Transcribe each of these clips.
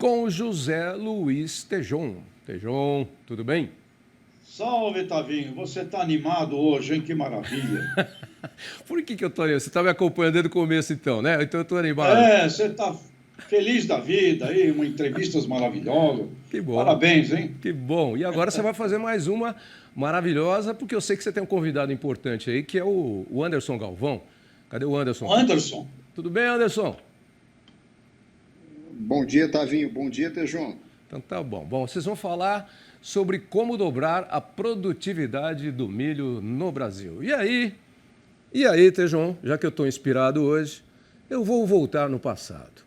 com o José Luiz Tejon. Tejon, tudo bem? Salve, Tavinho. Você está animado hoje, hein? Que maravilha. Por que eu tô animado? Você está me acompanhando desde o começo, então, né? Então eu tô animado. É, você está feliz da vida aí, uma entrevistas maravilhosas. Que bom, Parabéns, hein? que bom. E agora você vai fazer mais uma maravilhosa, porque eu sei que você tem um convidado importante aí, que é o Anderson Galvão. Cadê o Anderson? Anderson, Tudo bem, Anderson? Bom dia, Tavinho. Bom dia, Tejon. Então tá bom. Bom, vocês vão falar sobre como dobrar a produtividade do milho no Brasil. E aí, Tejon, já que eu estou inspirado hoje, eu vou voltar no passado,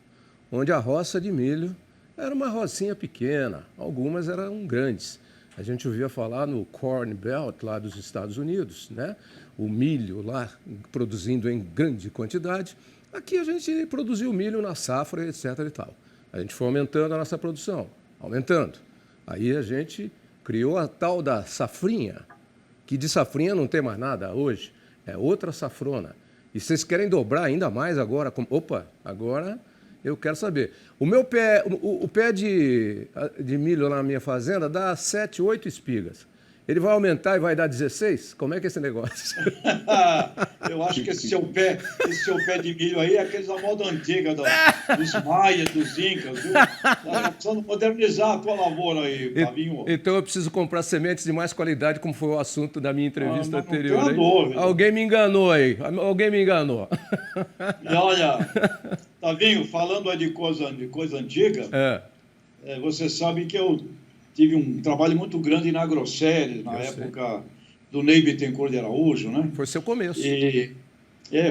onde a roça de milho era uma rocinha pequena, algumas eram grandes. A gente ouvia falar no Corn Belt lá dos Estados Unidos, né? O milho lá produzindo em grande quantidade. Aqui a gente produziu milho na safra, etc. e tal. A gente foi aumentando a nossa produção, aumentando. Aí a gente criou a tal da safrinha, que de safrinha não tem mais nada hoje, é outra safrona. E vocês querem dobrar ainda mais agora? Opa, agora eu quero saber. O meu pé, o pé de milho lá na minha fazenda dá 7, 8 espigas. Ele vai aumentar e vai dar 16? Como é que é esse negócio? eu acho que esse seu pé de milho aí é aqueles da moda antiga dos maias, dos incas, viu? Tá precisando modernizar a tua lavoura aí, Tavinho. Então eu preciso comprar sementes de mais qualidade, como foi o assunto da minha entrevista Não anterior. tenho Aí. dúvida. Alguém me enganou aí, alguém me enganou. E olha, Tavinho, falando aí de coisa antiga, É, você sabe que eu tive um trabalho muito grande na Grosseries, na eu sei. época do Ney Bittencourt de Araújo, né? Foi seu começo. E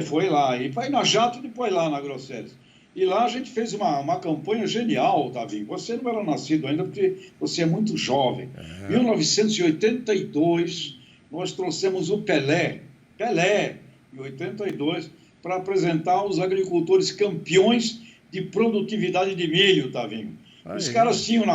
foi lá. E foi na Jato e depois lá na Grosseries. E lá a gente fez uma campanha genial, Davi. Você não era nascido ainda porque você é muito jovem. Em 1982, nós trouxemos o Pelé, em 82, para apresentar os agricultores campeões de produtividade de milho, Tavinho. Os Aí. caras tinham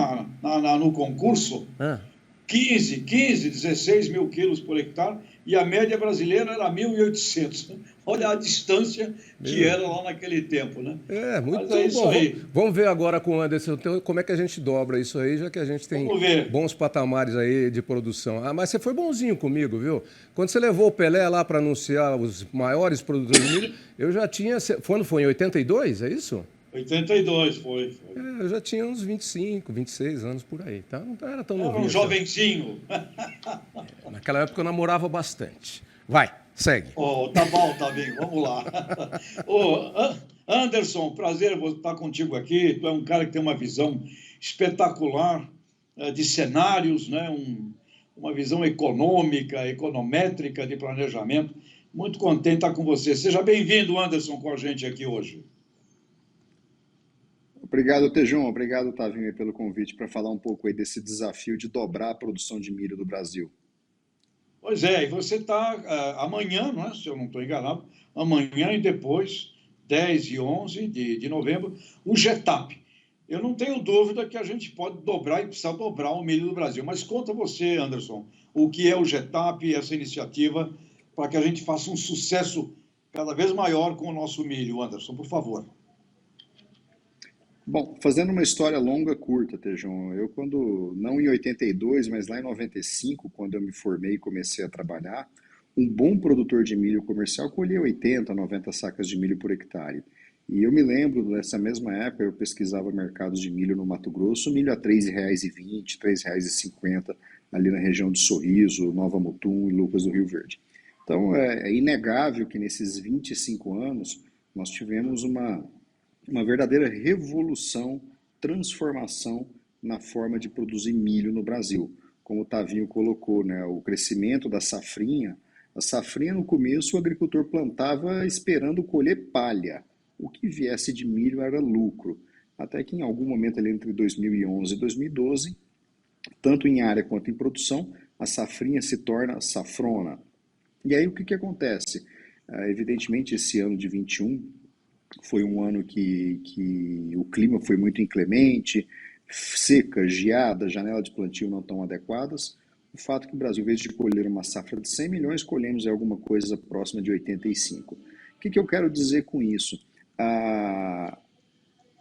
no concurso Ah, 15, 16 mil quilos por hectare, e a média brasileira era 1.800. Olha a distância que meu. era lá naquele tempo, né? Mas é Muito isso bom. aí. Vamos ver agora com o Anderson então, como é que a gente dobra isso aí, já que a gente tem Vamos ver. bons patamares aí de produção. Ah, mas você foi bonzinho comigo, viu? Quando você levou o Pelé lá para anunciar os maiores produtores de milho, eu já tinha. Quando foi? Em 82, é isso? 82 foi. Eu já tinha uns 25, 26 anos por aí, tá? Não era tão Era um novinho assim. jovenzinho. Naquela época eu namorava bastante. Vai, segue. Oh, tá bom, tá bem, vamos lá. Ô, Anderson, prazer estar contigo aqui. Tu é um cara que tem uma visão espetacular de cenários, né? Uma visão econômica, econométrica de planejamento. Muito contente de estar com você. Seja bem-vindo, Anderson, com a gente aqui hoje. Obrigado, Tejon. Obrigado, Tavinho, pelo convite para falar um pouco aí desse desafio de dobrar a produção de milho do Brasil. Pois é, e você está amanhã, não é? Se eu não estou enganado, amanhã e depois, 10 e 11 de novembro, o GETAP. Eu não tenho dúvida que a gente pode dobrar e precisa dobrar o milho do Brasil. Mas conta você, Anderson, o que é o GETAP e essa iniciativa para que a gente faça um sucesso cada vez maior com o nosso milho, Anderson, por favor. Bom, fazendo uma história longa, curta, Tejon, eu não em 82, mas lá em 95, quando eu me formei e comecei a trabalhar, um bom produtor de milho comercial colhia 80, 90 sacas de milho por hectare. E eu me lembro, nessa mesma época, eu pesquisava mercados de milho no Mato Grosso, milho a R$ 3,20, R$ 3,50, ali na região de Sorriso, Nova Mutum e Lucas do Rio Verde. Então, é inegável que nesses 25 anos nós tivemos uma verdadeira revolução, transformação na forma de produzir milho no Brasil. Como o Tavinho colocou, né, o crescimento da safrinha. A safrinha, no começo, o agricultor plantava esperando colher palha. O que viesse de milho era lucro. Até que em algum momento ali entre 2011 e 2012, tanto em área quanto em produção, a safrinha se torna safrona. E aí o que acontece? Evidentemente, esse ano de 21 foi um ano que o clima foi muito inclemente, seca, geada, janela de plantio não tão adequadas. O fato é que o Brasil, em vez de colher uma safra de 100 milhões, colhemos alguma coisa próxima de 85. O que eu quero dizer com isso?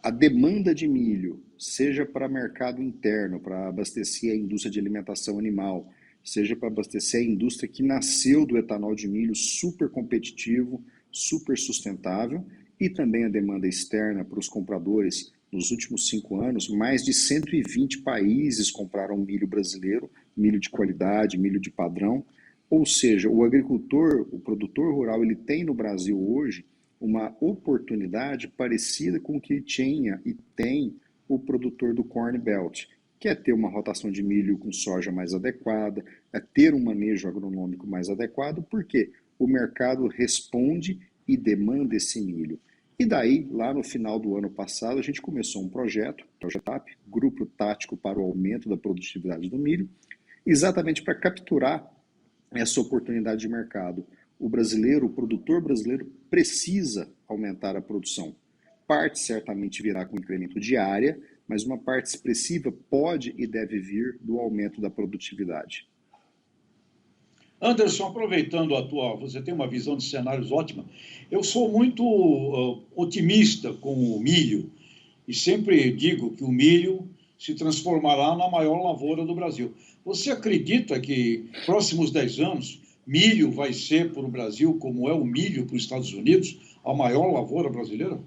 a demanda de milho, seja para mercado interno, para abastecer a indústria de alimentação animal, seja para abastecer a indústria que nasceu do etanol de milho super competitivo, super sustentável, e também a demanda externa para os compradores. Nos últimos 5 anos, mais de 120 países compraram milho brasileiro, milho de qualidade, milho de padrão. Ou seja, o agricultor, o produtor rural, ele tem no Brasil hoje uma oportunidade parecida com o que tinha e tem o produtor do Corn Belt, que é ter uma rotação de milho com soja mais adequada, é ter um manejo agronômico mais adequado, porque o mercado responde e demanda esse milho. E daí, lá no final do ano passado, a gente começou um projeto, que é o GETAP, Grupo Tático para o Aumento da Produtividade do Milho, exatamente para capturar essa oportunidade de mercado. O brasileiro, o produtor brasileiro, precisa aumentar a produção. Parte certamente virá com incremento de área, mas uma parte expressiva pode e deve vir do aumento da produtividade. Anderson, aproveitando você tem uma visão de cenários ótima. Eu sou muito otimista com o milho e sempre digo que o milho se transformará na maior lavoura do Brasil. Você acredita que próximos 10 anos milho vai ser para o Brasil como é o milho para os Estados Unidos, a maior lavoura brasileira?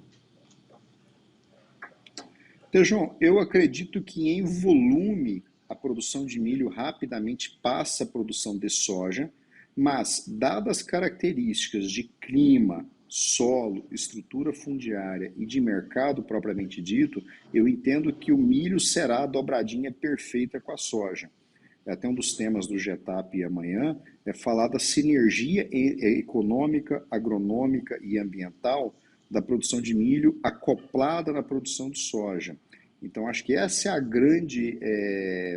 Tejão, eu acredito que em volume a produção de milho rapidamente passa a produção de soja, mas dadas as características de clima, solo, estrutura fundiária e de mercado propriamente dito, eu entendo que o milho será a dobradinha perfeita com a soja. Até um dos temas do GETAP amanhã é falar da sinergia econômica, agronômica e ambiental da produção de milho acoplada na produção de soja. Então, acho que essa é a grande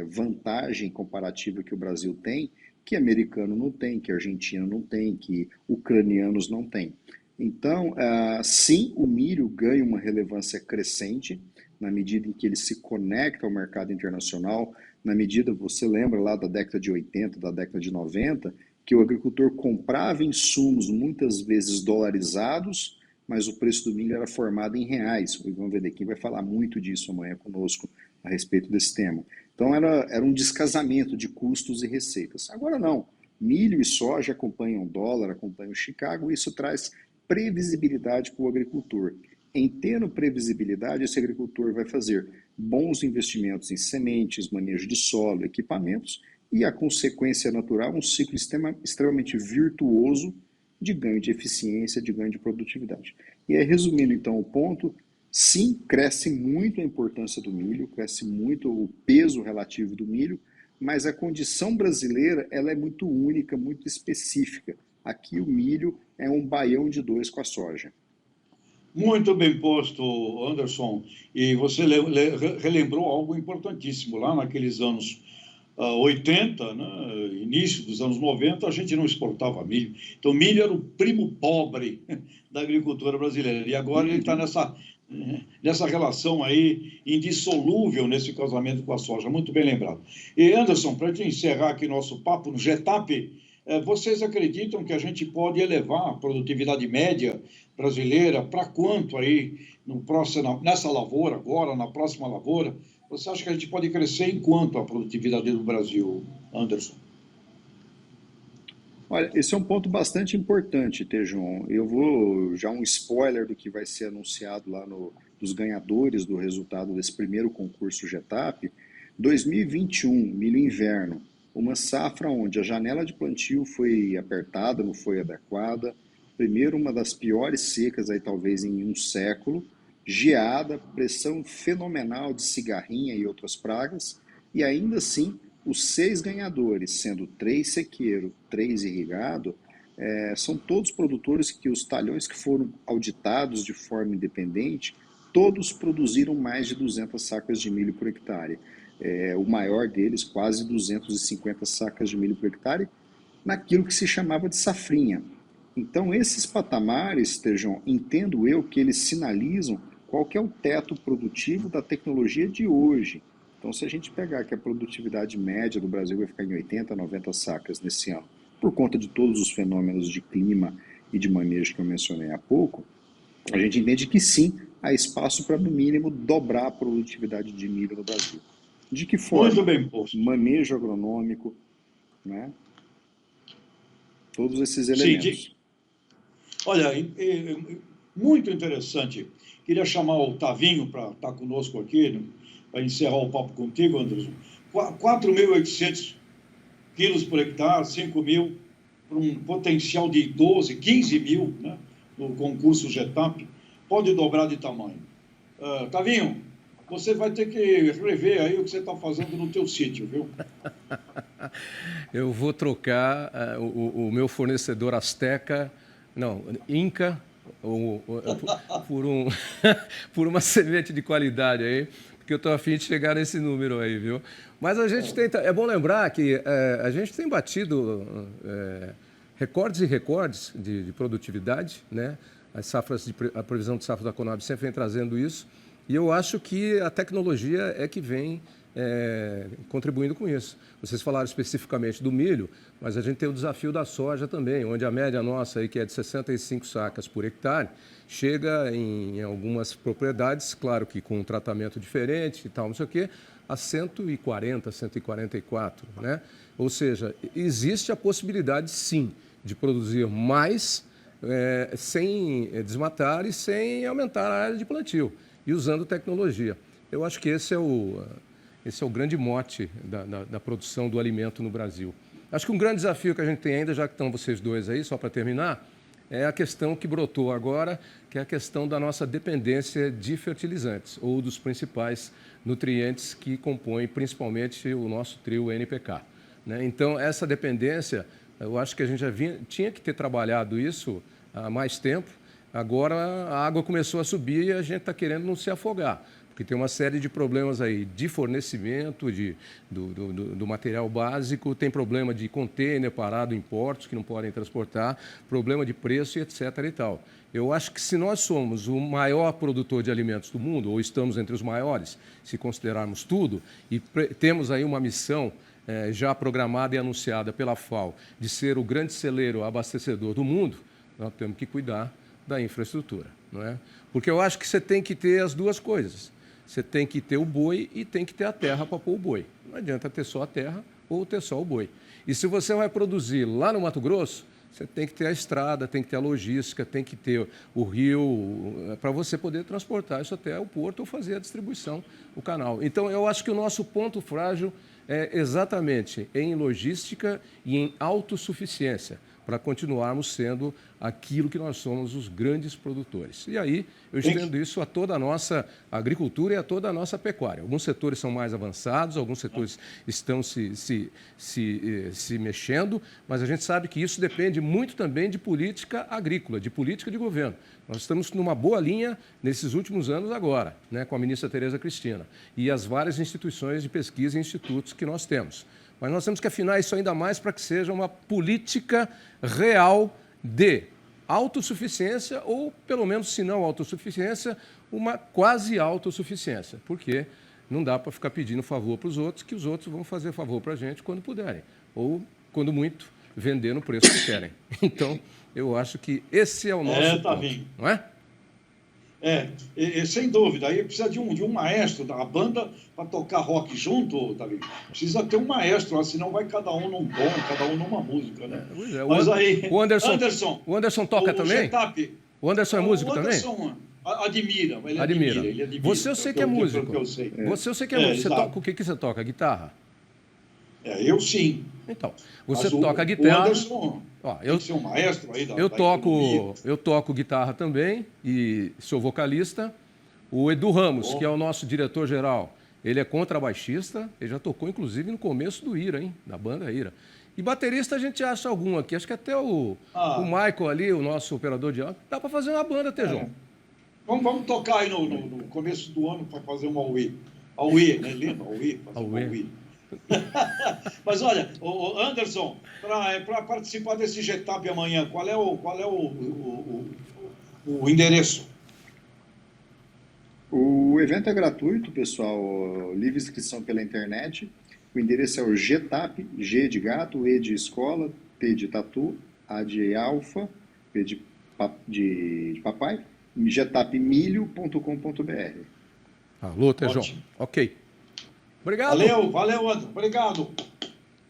vantagem comparativa que o Brasil tem, que americano não tem, que argentino não tem, que ucranianos não têm. Então, sim, o milho ganha uma relevância crescente na medida em que ele se conecta ao mercado internacional, na medida, você lembra lá da década de 80, da década de 90, que o agricultor comprava insumos muitas vezes dolarizados, mas o preço do milho era formado em reais. O Ivan Vedequim vai falar muito disso amanhã conosco a respeito desse tema. Então era um descasamento de custos e receitas. Agora não, milho e soja acompanham o dólar, acompanham o Chicago, e isso traz previsibilidade para o agricultor. Em tendo previsibilidade, esse agricultor vai fazer bons investimentos em sementes, manejo de solo, equipamentos, e a consequência natural, um ciclo extremamente virtuoso de ganho de eficiência, de ganho de produtividade. E aí, resumindo então o ponto, sim, cresce muito a importância do milho, cresce muito o peso relativo do milho, mas a condição brasileira ela é muito única, muito específica. Aqui o milho é um baião de dois com a soja. Muito bem posto, Anderson. E você relembrou algo importantíssimo. Lá naqueles anos 80, né, início dos anos 90, a gente não exportava milho. Então, milho era o primo pobre da agricultura brasileira. E agora ele está nessa relação aí indissolúvel nesse casamento com a soja. Muito bem lembrado. E, Anderson, para te encerrar aqui nosso papo no GETAP, vocês acreditam que a gente pode elevar a produtividade média brasileira para quanto aí nessa lavoura agora, na próxima lavoura? Você acha que a gente pode crescer em quanto a produtividade do Brasil, Anderson? Olha, esse é um ponto bastante importante, Tejon. Eu vou já um spoiler do que vai ser anunciado lá dos ganhadores do resultado desse primeiro concurso GETAP. 2021, milho inverno, uma safra onde a janela de plantio foi apertada, não foi adequada. Primeiro, uma das piores secas aí talvez em um século, geada, pressão fenomenal de cigarrinha e outras pragas, e ainda assim, os 6 ganhadores, sendo 3 sequeiro, 3 irrigado, são todos produtores que os talhões que foram auditados de forma independente, todos produziram mais de 200 sacas de milho por hectare. O maior deles, quase 250 sacas de milho por hectare, naquilo que se chamava de safrinha. Então, esses patamares, Tejon, entendo eu que eles sinalizam qual que é o teto produtivo da tecnologia de hoje. Então, se a gente pegar que a produtividade média do Brasil vai ficar em 80, 90 sacas nesse ano, por conta de todos os fenômenos de clima e de manejo que eu mencionei há pouco, a gente entende que sim, há espaço para, no mínimo, dobrar a produtividade de milho no Brasil. De que Muito forma? bem posto. Manejo agronômico, né? Todos esses Sim, elementos. olha, muito interessante. Queria chamar o Tavinho para estar conosco aqui, para encerrar o papo contigo, Anderson. 4.800 quilos por hectare, 5 mil, para um potencial de 12, 15 mil, né, no concurso GETAP, pode dobrar de tamanho. Tavinho, você vai ter que rever aí o que você está fazendo no teu sítio, viu? Eu vou trocar o meu fornecedor Azteca, não, Inca, por um, por uma semente de qualidade aí, porque eu estou a fim de chegar nesse número aí, viu? Mas a gente tenta, é bom lembrar que a gente tem batido recordes e recordes de produtividade, né? As safras a previsão de safra da Conab sempre vem trazendo isso, e eu acho que a tecnologia é que vem contribuindo com isso. Vocês falaram especificamente do milho, mas a gente tem o desafio da soja também, onde a média nossa, aí, que é de 65 sacas por hectare, chega em algumas propriedades, claro que com um tratamento diferente e tal, não sei o quê, a 140, 144, né? Ou seja, existe a possibilidade, sim, de produzir mais sem desmatar e sem aumentar a área de plantio, e usando tecnologia. Eu acho que esse é o grande mote da produção do alimento no Brasil. Acho que um grande desafio que a gente tem ainda, já que estão vocês dois aí, só para terminar, é a questão que brotou agora, que é a questão da nossa dependência de fertilizantes, ou dos principais nutrientes que compõem principalmente o nosso trio NPK, né? Então, essa dependência, eu acho que a gente já tinha que ter trabalhado isso há mais tempo. Agora a água começou a subir e a gente está querendo não se afogar, porque tem uma série de problemas aí de fornecimento do material básico, tem problema de container parado em portos que não podem transportar, problema de preço e etc. e tal. Eu acho que se nós somos o maior produtor de alimentos do mundo, ou estamos entre os maiores, se considerarmos tudo, e temos aí uma missão já programada e anunciada pela FAO de ser o grande celeiro abastecedor do mundo, nós temos que cuidar da infraestrutura, não é? Porque eu acho que você tem que ter as duas coisas. Você tem que ter o boi e tem que ter a terra para pôr o boi. Não adianta ter só a terra ou ter só o boi. E se você vai produzir lá no Mato Grosso, você tem que ter a estrada, tem que ter a logística, tem que ter o rio, para você poder transportar isso até o porto ou fazer a distribuição, o canal. Então, eu acho que o nosso ponto frágil é exatamente em logística e em autossuficiência, para continuarmos sendo aquilo que nós somos, os grandes produtores. E aí eu estendo isso a toda a nossa agricultura e a toda a nossa pecuária. Alguns setores são mais avançados, alguns setores estão se mexendo, mas a gente sabe que isso depende muito também de política agrícola, de política de governo. Nós estamos numa boa linha nesses últimos anos agora, né, com a ministra Tereza Cristina, e as várias instituições de pesquisa e institutos que nós temos. Mas nós temos que afinar isso ainda mais para que seja uma política real de autossuficiência, ou, pelo menos, se não autossuficiência, uma quase autossuficiência. Porque não dá para ficar pedindo favor para os outros, que os outros vão fazer favor para a gente quando puderem. Ou, quando muito, vender no preço que querem. Então, eu acho que esse é o nosso ponto, não é? Sem dúvida. Aí precisa de um maestro da banda para tocar rock junto, Davi. Precisa ter um maestro, senão vai cada um num tom, cada um numa música, né? Mas aí, o Anderson toca também? Getap, O Anderson é músico também? O Anderson admira. Ele admira. Você eu sei que é músico. Você eu sei que é músico. Você toca, o que você toca? Guitarra? Eu sim. Então, você toca guitarra. O Anderson tem que ser um maestro aí da eu toco guitarra também e sou vocalista. O Edu Ramos, que é o nosso diretor-geral, ele é contrabaixista. Ele já tocou, inclusive, no começo do Ira, hein? Da banda Ira. E baterista a gente acha algum aqui. Acho que até o Michael ali, o nosso operador de áudio, dá para fazer uma banda, Tejão. Vamos tocar aí no começo do ano para fazer uma Aue. Aue, né? Lembra? Aue. Mas olha, o Anderson, para participar desse Getap amanhã, qual é o endereço? O evento é gratuito, pessoal, livre inscrição pela internet. O endereço é o Getap, G de gato, E de escola, T de tatu, A de alfa, P de papai, getapmilho.com.br. Alô, Tejão. Ótimo. Ok. Obrigado. Valeu, André. Obrigado.